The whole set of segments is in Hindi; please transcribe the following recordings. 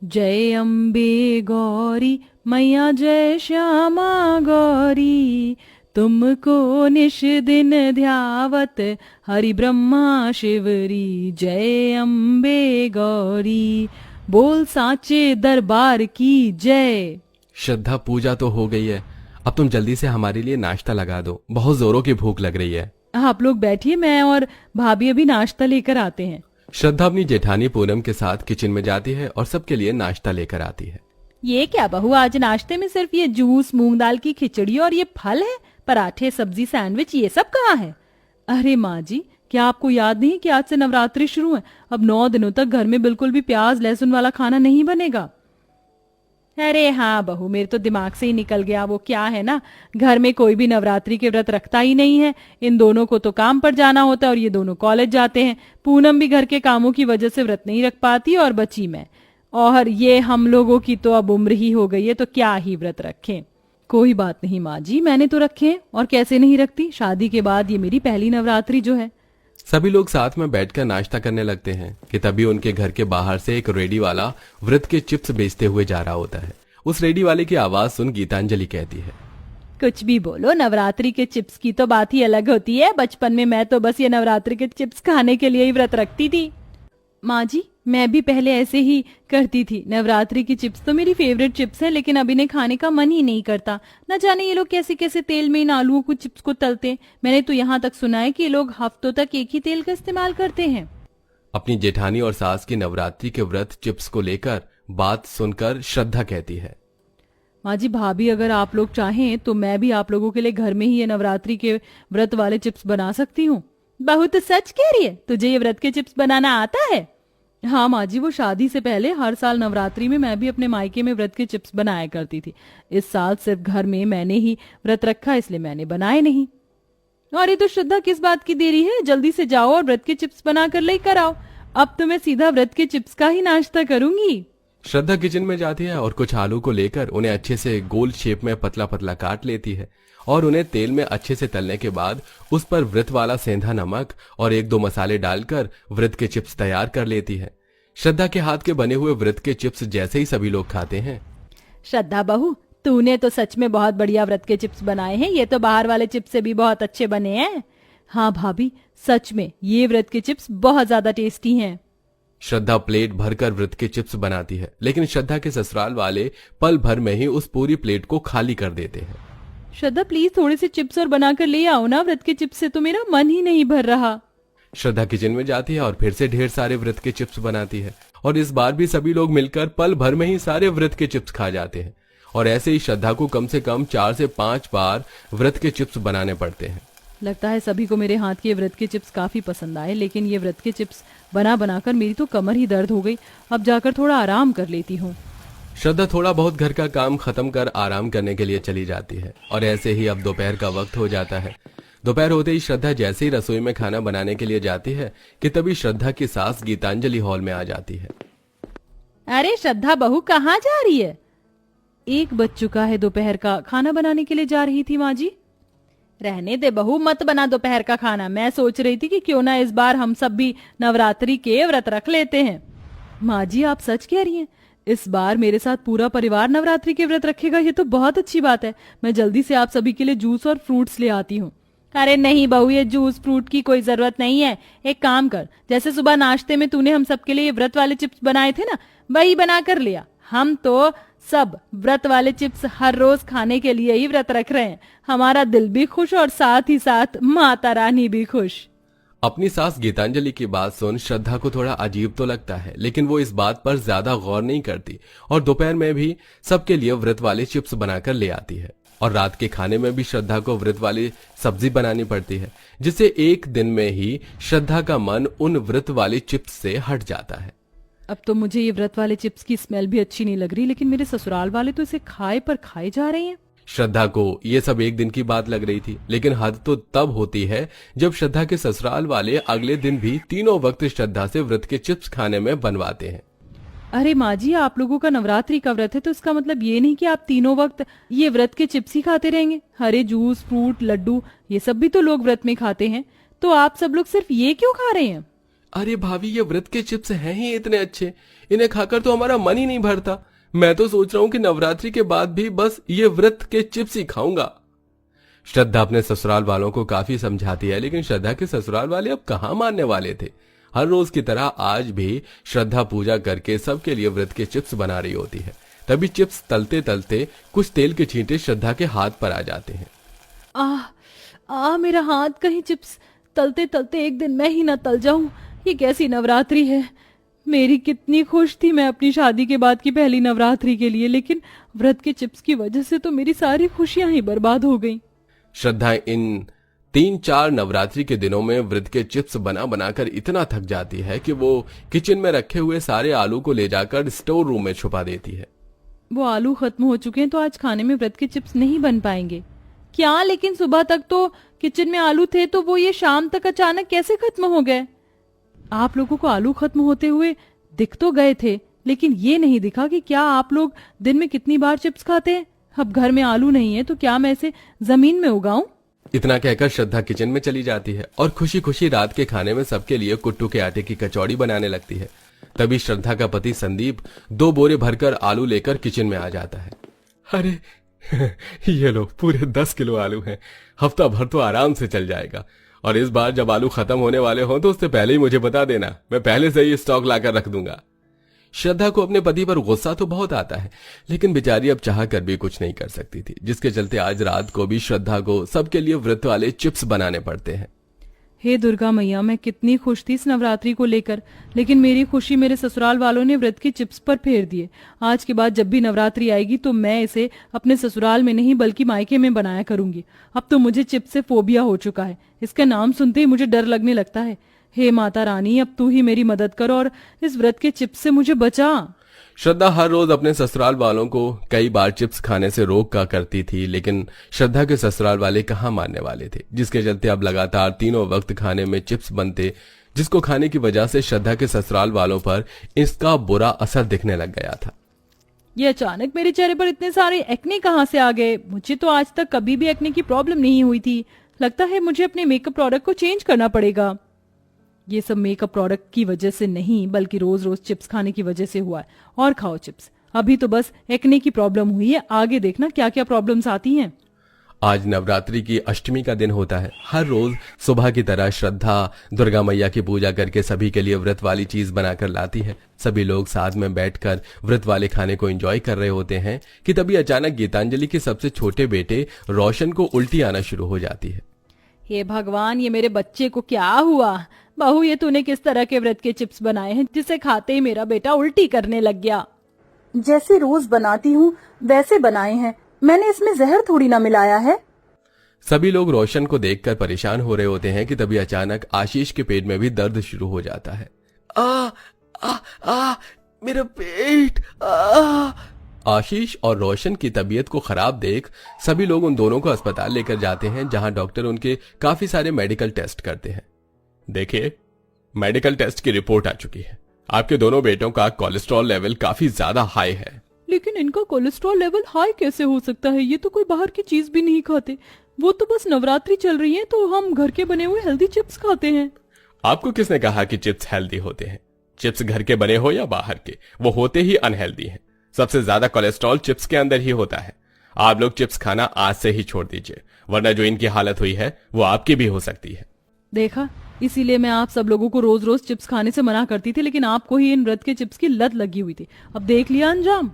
जय अम्बे गौरी मैया जय श्यामा गौरी, तुमको निश दिन ध्यावत हरि ब्रह्मा शिवरी। जय अम्बे गौरी, बोल साचे दरबार की जय। श्रद्धा, पूजा तो हो गई है, अब तुम जल्दी से हमारे लिए नाश्ता लगा दो, बहुत जोरों की भूख लग रही है। आप लोग बैठिए, मैं और भाभी अभी नाश्ता लेकर आते हैं। श्रद्धा अपनी जेठानी पूनम के साथ किचन में जाती है और सबके लिए नाश्ता लेकर आती है। ये क्या बहू, आज नाश्ते में सिर्फ ये जूस, मूंग दाल की खिचड़ी और ये फल है? पराठे, सब्जी, सैंडविच, ये सब कहाँ है? अरे माँ जी, क्या आपको याद नहीं कि आज से नवरात्रि शुरू है? अब 9 दिनों तक घर में बिल्कुल भी प्याज लहसुन वाला खाना नहीं बनेगा। अरे हाँ बहू, मेरे तो दिमाग से ही निकल गया। वो क्या है ना, घर में कोई भी नवरात्रि के व्रत रखता ही नहीं है। इन दोनों को तो काम पर जाना होता है और ये दोनों कॉलेज जाते हैं। पूनम भी घर के कामों की वजह से व्रत नहीं रख पाती और बची मैं। और ये हम लोगों की तो अब उम्र ही हो गई है, तो क्या ही व्रत रखें। कोई बात नहीं माँ जी, मैंने तो रखे हैं, और कैसे नहीं रखती। शादी के बाद ये मेरी पहली नवरात्रि जो है। सभी लोग साथ में बैठकर नाश्ता करने लगते हैं कि तभी उनके घर के बाहर से एक रेडी वाला व्रत के चिप्स बेचते हुए जा रहा होता है। उस रेडी वाले की आवाज सुन गीतांजलि कहती है, कुछ भी बोलो, नवरात्रि के चिप्स की तो बात ही अलग होती है। बचपन में मैं तो बस ये नवरात्रि के चिप्स खाने के लिए ही व्रत रखती थी। माँ जी, मैं भी पहले ऐसे ही करती थी। नवरात्रि की चिप्स तो मेरी फेवरेट चिप्स है, लेकिन अब इन्हें खाने का मन ही नहीं करता। न जाने ये लोग कैसे कैसे तेल में इन आलूओं को, चिप्स को तलते हैं। मैंने तो यहाँ तक सुना है कि ये लोग हफ्तों तक एक ही तेल का इस्तेमाल करते हैं। अपनी जेठानी और सास की नवरात्रि के व्रत चिप्स को लेकर बात सुनकर श्रद्धा कहती है, माँ जी, भाभी, अगर आप लोग चाहें तो मैं भी आप लोगों के लिए घर में ही ये नवरात्रि के व्रत वाले चिप्स बना सकती हूँ। बहू तो सच कह रही है, तुझे ये व्रत के चिप्स बनाना आता है? हाँ माँ जी, वो शादी से पहले हर साल नवरात्रि में मैं भी अपने मायके में व्रत के चिप्स बनाया करती थी। इस साल सिर्फ घर में मैंने ही व्रत रखा, इसलिए मैंने बनाए नहीं। अरे तो श्रद्धा, किस बात की देरी है? जल्दी से जाओ और व्रत के चिप्स बना कर लेकर आओ। अब तो मैं सीधा व्रत के चिप्स का ही नाश्ता करूंगी। श्रद्धा किचन में जाती है और कुछ आलू को लेकर उन्हें अच्छे से गोल शेप में पतला पतला काट लेती है और उन्हें तेल में अच्छे से तलने के बाद उस पर व्रत वाला सेंधा नमक और 1-2 मसाले डालकर व्रत के चिप्स तैयार कर लेती है। श्रद्धा के हाथ के बने हुए व्रत के चिप्स जैसे ही सभी लोग खाते हैं। श्रद्धा बहू, तूने तो सच में बहुत बढ़िया व्रत के चिप्स बनाए हैं। ये तो बाहर वाले चिप्स से भी बहुत अच्छे बने हैं। हाँ भाभी, सच में ये व्रत के चिप्स बहुत ज्यादा टेस्टी हैं। श्रद्धा प्लेट भरकर व्रत के चिप्स बनाती है, लेकिन श्रद्धा के ससुराल वाले पल भर में ही उस पूरी प्लेट को खाली कर देते हैं। श्रद्धा, प्लीज थोड़े से चिप्स और बनाकर ले आओ ना। व्रत के चिप्स से तो मेरा मन ही नहीं भर रहा। श्रद्धा किचन में जाती है और फिर से ढेर सारे व्रत के चिप्स बनाती है और इस बार भी सभी लोग मिलकर पल भर में ही सारे व्रत के चिप्स खा जाते हैं। और ऐसे ही श्रद्धा को कम से कम 4 से 5 बार व्रत के चिप्स बनाने पड़ते हैं। लगता है सभी को मेरे हाथ के व्रत के चिप्स काफी पसंद आए, लेकिन ये व्रत के चिप्स बना बनाकर मेरी तो कमर ही दर्द हो गई। अब जाकर थोड़ा आराम कर लेती हूँ। श्रद्धा थोड़ा बहुत घर का काम खत्म कर आराम करने के लिए चली जाती है और ऐसे ही अब दोपहर का वक्त हो जाता है। दोपहर होते ही श्रद्धा जैसे ही रसोई में खाना बनाने के लिए जाती है कि तभी श्रद्धा की सास गीतांजलि हॉल में आ जाती है। अरे श्रद्धा बहू, कहाँ जा रही है? 1 बज चुका है, दोपहर का खाना बनाने के लिए जा रही थी माँ जी। रहने दे बहू, मत बना दोपहर का खाना। मैं सोच रही थी कि क्यों ना इस बार हम सब भी नवरात्रि के व्रत रख लेते हैं। माँ जी, आप सच कह रही हैं? इस बार मेरे साथ पूरा परिवार नवरात्रि के व्रत रखेगा? ये तो बहुत अच्छी बात है। मैं जल्दी से आप सभी के लिए जूस और फ्रूट्स ले आती हूँ। अरे नहीं बहू, ये जूस फ्रूट की कोई जरूरत नहीं है। एक काम कर, जैसे सुबह नाश्ते में तूने हम सबके लिए व्रत वाले चिप्स बनाए थे ना, वही बना कर लिया। हम तो सब व्रत वाले चिप्स हर रोज खाने के लिए ही व्रत रख रहे हैं। हमारा दिल भी खुश और साथ ही साथ माता रानी भी खुश। अपनी सास गीतांजलि की बात सुन श्रद्धा को थोड़ा अजीब तो लगता है, लेकिन वो इस बात पर ज्यादा गौर नहीं करती और दोपहर में भी सबके लिए व्रत वाले चिप्स बनाकर ले आती है। और रात के खाने में भी श्रद्धा को व्रत वाली सब्जी बनानी पड़ती है, जिससे एक दिन में ही श्रद्धा का मन उन व्रत वाले चिप्स से हट जाता है। अब तो मुझे ये व्रत वाले चिप्स की स्मेल भी अच्छी नहीं लग रही, लेकिन मेरे ससुराल वाले तो इसे खाए पर खाए जा रहे हैं। श्रद्धा को ये सब एक दिन की बात लग रही थी, लेकिन हद तो तब होती है जब श्रद्धा के ससुराल वाले अगले दिन भी तीनों वक्त श्रद्धा से व्रत के चिप्स खाने में बनवाते हैं। अरे माँ जी, आप लोगों का नवरात्रि का व्रत है, तो इसका मतलब ये नहीं कि आप तीनों वक्त ये व्रत के चिप्स ही खाते रहेंगे। हरे जूस, फ्रूट, लड्डू, ये सब भी तो लोग व्रत में खाते हैं। तो आप सब लोग सिर्फ ये क्यों खा रहे हैं? अरे भाभी, ये व्रत के चिप्स हैं ही इतने अच्छे, इन्हें खाकर तो हमारा मन ही नहीं भरता। मैं तो सोच रहा हूँ कि नवरात्रि के बाद भी बस ये व्रत के चिप्स ही खाऊंगा। श्रद्धा अपने ससुराल वालों को काफी समझाती है, लेकिन श्रद्धा के ससुराल वाले अब कहाँ मानने वाले थे। हर रोज की तरह आज भी श्रद्धा पूजा करके सबके लिए व्रत के चिप्स बना रही होती है। तभी चिप्स तलते तलते कुछ तेल के छींटे श्रद्धा के हाथ पर आ जाते हैं। मेरा हाथ, कहीं चिप्स तलते तलते एक दिन मैं ही ना तल जाऊं। ये कैसी नवरात्रि है। मेरी कितनी खुश थी मैं अपनी शादी के बाद की पहली नवरात्रि के लिए, लेकिन व्रत के चिप्स की वजह से तो मेरी सारी खुशियां ही बर्बाद हो गईं। श्रद्धा इन 3-4 नवरात्रि के दिनों में व्रत के चिप्स बना बनाकर इतना थक जाती है कि वो किचन में रखे हुए सारे आलू को ले जाकर स्टोर रूम में छुपा देती है। वो आलू खत्म हो चुके हैं तो आज खाने में व्रत के चिप्स नहीं बन पाएंगे क्या? लेकिन सुबह तक तो किचन में आलू थे, तो वो ये शाम तक अचानक कैसे खत्म हो गए? आप लोगों को आलू खत्म होते हुए दिख तो गए थे, लेकिन ये नहीं दिखा कि क्या आप लोग दिन में कितनी बार चिप्स खाते हैं। अब घर में आलू नहीं है तो क्या मैं इसे जमीन में उगाऊं? इतना कहकर श्रद्धा किचन में चली जाती है और खुशी खुशी रात के खाने में सबके लिए कुट्टू के आटे की कचौड़ी बनाने लगती है। तभी श्रद्धा का पति संदीप 2 बोरे भरकर आलू लेकर किचन में आ जाता है। अरे ये लो, पूरे 10 किलो आलू हैं, हफ्ता भर तो आराम से चल जाएगा। और इस बार जब आलू खत्म होने वाले हों तो उससे पहले ही मुझे बता देना, मैं पहले से ही स्टॉक लाकर रख दूंगा। श्रद्धा को अपने पति पर गुस्सा तो बहुत आता है, लेकिन बेचारी अब चाह कर भी कुछ नहीं कर सकती थी, जिसके चलते आज रात को भी श्रद्धा को सबके लिए व्रत वाले चिप्स बनाने पड़ते हैं। हे दुर्गा मैया, मैं कितनी खुश थी इस नवरात्रि को लेकर, लेकिन मेरी खुशी मेरे ससुराल वालों ने व्रत के चिप्स पर फेर दिए। आज के बाद जब भी नवरात्रि आएगी तो मैं इसे अपने ससुराल में नहीं बल्कि मायके में बनाया करूंगी। अब तो मुझे चिप्स से फोबिया हो चुका है, इसका नाम सुनते ही मुझे डर लगने लगता है। हे माता रानी, अब तू ही मेरी मदद कर और इस व्रत के चिप्स से मुझे बचा। श्रद्धा हर रोज अपने ससुराल वालों को कई बार चिप्स खाने से रोक का करती थी, लेकिन श्रद्धा के ससुराल वाले कहाँ मानने वाले थे, जिसके चलते अब लगातार तीनों वक्त खाने में चिप्स बनते, जिसको खाने की वजह से श्रद्धा के ससुराल वालों पर इसका बुरा असर दिखने लग गया था। ये अचानक मेरे चेहरे पर इतने सारे एक्ने कहाँ से आ गए? मुझे तो आज तक कभी भी एक्ने की प्रॉब्लम नहीं हुई थी। लगता है मुझे अपने मेकअप प्रोडक्ट को चेंज करना पड़ेगा। ये सब मेकअप प्रोडक्ट की वजह से नहीं बल्कि रोज रोज चिप्स खाने की वजह से हुआ है। और खाओ चिप्स, अभी तो बस एक्ने की प्रॉब्लम हुई है, आगे देखना क्या क्या प्रॉब्लम्स आती हैं। आज नवरात्रि की अष्टमी का दिन होता है। हर रोज सुबह की तरह श्रद्धा दुर्गा मैया की पूजा करके सभी के लिए व्रत वाली चीज बनाकर लाती है। सभी लोग साथ में बैठकर व्रत वाले खाने को एंजॉय कर रहे होते हैं कि तभी अचानक गीतांजलि के सबसे छोटे बेटे रोशन को उल्टी आना शुरू हो जाती है। हे भगवान, ये मेरे बच्चे को क्या हुआ? बहू, ये तूने किस तरह के व्रत के चिप्स बनाए हैं जिसे खाते ही मेरा बेटा उल्टी करने लग गया? जैसे रोज बनाती हूँ वैसे बनाए हैं, मैंने इसमें जहर थोड़ी ना मिलाया है। सभी लोग रोशन को देखकर परेशान हो रहे होते हैं कि तभी अचानक आशीष के पेट में भी दर्द शुरू हो जाता है। मेरा पेट। आशीष और रोशन की तबीयत को खराब देख सभी लोग उन दोनों को अस्पताल लेकर जाते हैं, जहां डॉक्टर उनके काफी सारे मेडिकल टेस्ट करते हैं। देखिए, मेडिकल टेस्ट की रिपोर्ट आ चुकी है। आपके दोनों बेटों का कोलेस्ट्रॉल लेवल काफी ज्यादा हाई है। लेकिन इनका कोलेस्ट्रॉल लेवल हाई कैसे हो सकता है? ये तो कोई बाहर की चीज भी नहीं खाते। वो तो बस नवरात्रि चल रही है तो हम घर के बने हुए हेल्दी चिप्स खाते हैं। आपको किसने कहा कि चिप्स हेल्दी होते हैं? चिप्स घर के बने हो या बाहर के, वो होते ही अनहेल्दी हैं। सबसे ज्यादा कोलेस्ट्रॉल चिप्स के अंदर ही होता है। आप लोग चिप्स खाना आज से ही छोड़ दीजिए, वरना जो इनकी हालत हुई है वो आपकी भी हो सकती है। देखा, इसीलिए मैं आप सब लोगों को रोज रोज चिप्स खाने से मना करती थी, लेकिन आपको ही इन व्रत के चिप्स की लत लगी हुई थी। अब देख लिया अंजाम।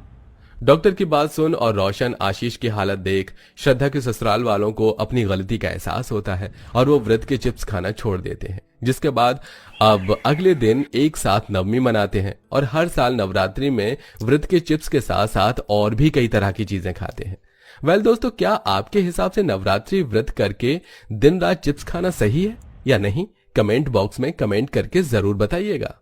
डॉक्टर की बात सुन और रोशन आशीष की हालत देख श्रद्धा के ससुराल वालों को अपनी गलती का एहसास होता है और वो व्रत के चिप्स खाना छोड़ देते हैं, जिसके बाद अब अगले दिन एक साथ नवमी मनाते हैं और हर साल नवरात्रि में व्रत के चिप्स के साथ साथ और भी कई तरह की चीजें खाते हैं। वेल दोस्तों, क्या आपके हिसाब से नवरात्रि व्रत करके दिन रात चिप्स खाना सही है या नहीं? कमेंट बॉक्स में कमेंट करके जरूर बताइएगा।